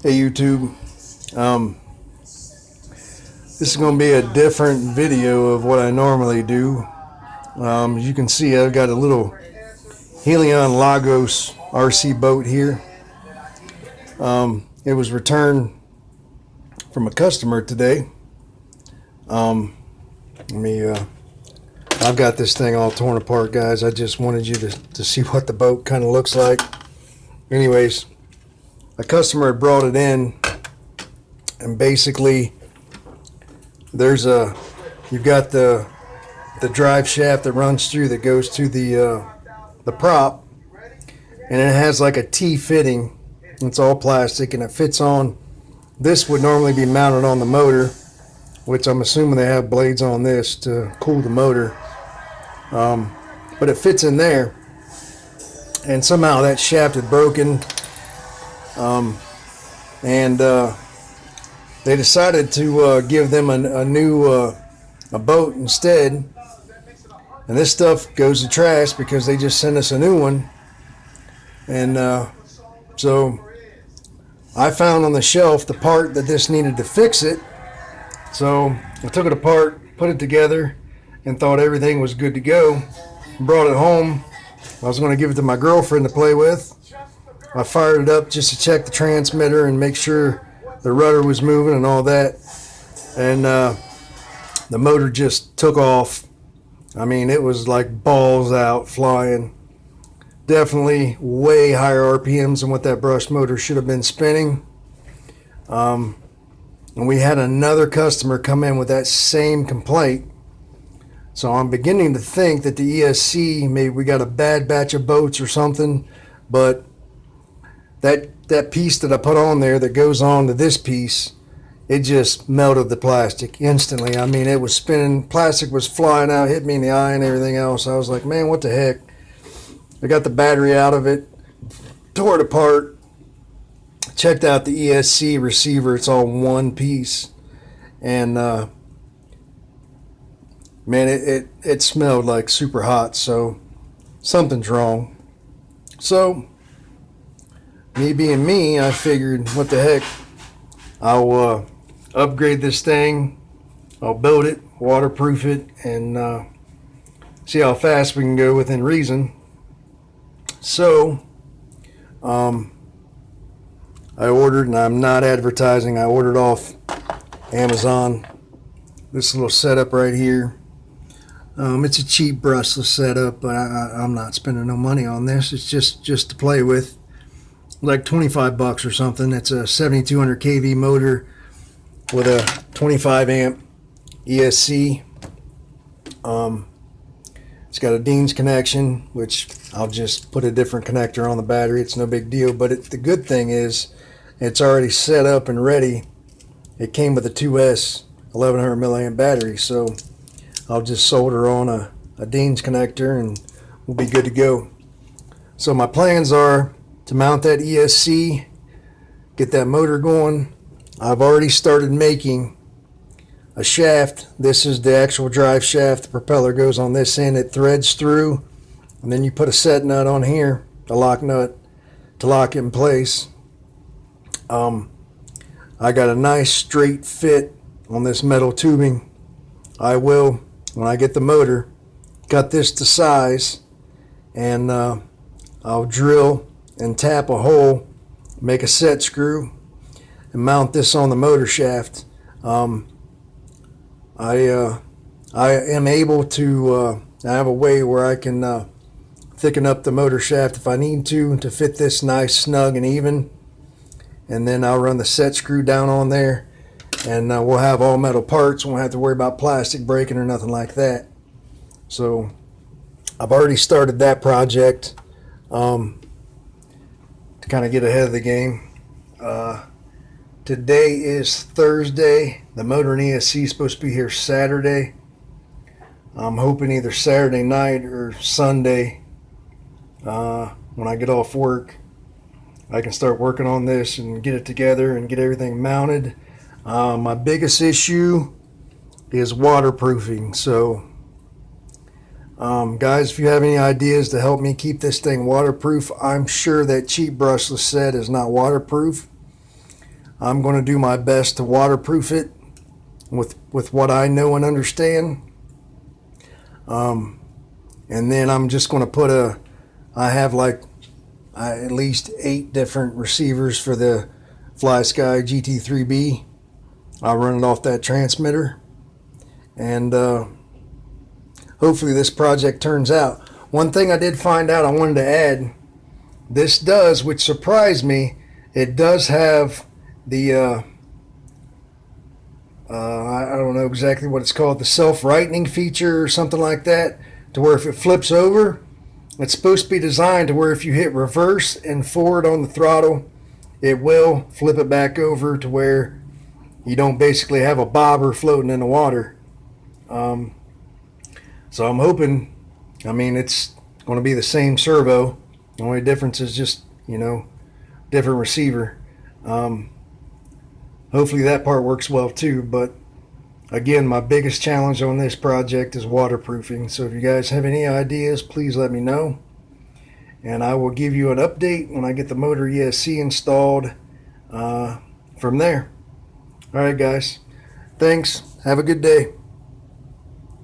Hey YouTube, this is going to be a different video of what I normally do. As you can see, I've got a little Helion Lagos RC boat here. It was returned from a customer today. I've got this thing all torn apart, guys. I just wanted you to see what the boat kind of looks like. Anyways, a customer had brought it in, and basically you've got the drive shaft that runs through that goes to the prop, and it has like a T fitting. It's all plastic and it fits on. This would normally be mounted on the motor, which I'm assuming they have blades on this to cool the motor, but it fits in there, and somehow that shaft had broken. They decided to give them a new boat instead, and this stuff goes to trash because they just sent us a new one. And so I found on the shelf the part that this needed to fix it, so I took it apart, put it together, and thought everything was good to go. Brought it home. I was going to give it to my girlfriend to play with. I fired it up just to check the transmitter and make sure the rudder was moving and all that, and the motor just took off. I mean, it was like balls out flying. Definitely way higher RPMs than what that brush motor should have been spinning. And we had another customer come in with that same complaint. So I'm beginning to think that the ESC, maybe we got a bad batch of boats or something, but that piece that I put on there that goes on to this piece, it just melted the plastic instantly. I mean, it was spinning, plastic was flying out, hit me in the eye and everything else. I was like, man, what the heck? I got the battery out of it, tore it apart, checked out the ESC receiver. It's all one piece, and man, it smelled like super hot, so something's wrong. So me being me, I figured, what the heck, I'll upgrade this thing, I'll build it, waterproof it, and see how fast we can go within reason. So I ordered, and I'm not advertising, I ordered off Amazon this little setup right here. It's a cheap brushless setup, but I'm not spending no money on this. It's just to play with, like 25 bucks or something. It's a 7200 kV motor with a 25 amp ESC. It's got a Dean's connection, which I'll just put a different connector on the battery. It's no big deal, but the good thing is it's already set up and ready. It came with a 2S 1100 milliamp battery, so I'll just solder on a Dean's connector and we'll be good to go. So my plans are to mount that ESC, get that motor going. I've already started making a shaft. This is the actual drive shaft. The propeller goes on this end, it threads through, and then you put a set nut on here, a lock nut, to lock it in place. I got a nice straight fit on this metal tubing. I will, when I get the motor, cut this to size, and I'll drill and tap a hole, make a set screw, and mount this on the motor shaft. I am able to, I have a way where I can thicken up the motor shaft if I need to fit this nice, snug, and even. And then I'll run the set screw down on there, and we'll have all metal parts. Won't have to worry about plastic breaking or nothing like that. So I've already started that project to kind of get ahead of the game. Today is Thursday. The motor and ESC is supposed to be here Saturday. I'm hoping either Saturday night or Sunday, when I get off work, I can start working on this and get it together and get everything mounted. My biggest issue is waterproofing. So guys, if you have any ideas to help me keep this thing waterproof, I'm sure that cheap brushless set is not waterproof. I'm going to do my best to waterproof it with what I know and understand. And then I'm just going to put I have like at least 8 different receivers for the FlySky GT3B. I'll run it off that transmitter, and hopefully this project turns out. One thing I did find out I wanted to add, this does, which surprised me, it does have the I don't know exactly what it's called, the self-rightening feature or something like that, to where if it flips over, it's supposed to be designed to where if you hit reverse and forward on the throttle, it will flip it back over to where you don't basically have a bobber floating in the water. So I'm hoping, I mean, it's going to be the same servo. The only difference is just, different receiver. Hopefully that part works well too. But again, my biggest challenge on this project is waterproofing. So if you guys have any ideas, please let me know. And I will give you an update when I get the motor ESC installed from there. All right, guys. Thanks. Have a good day.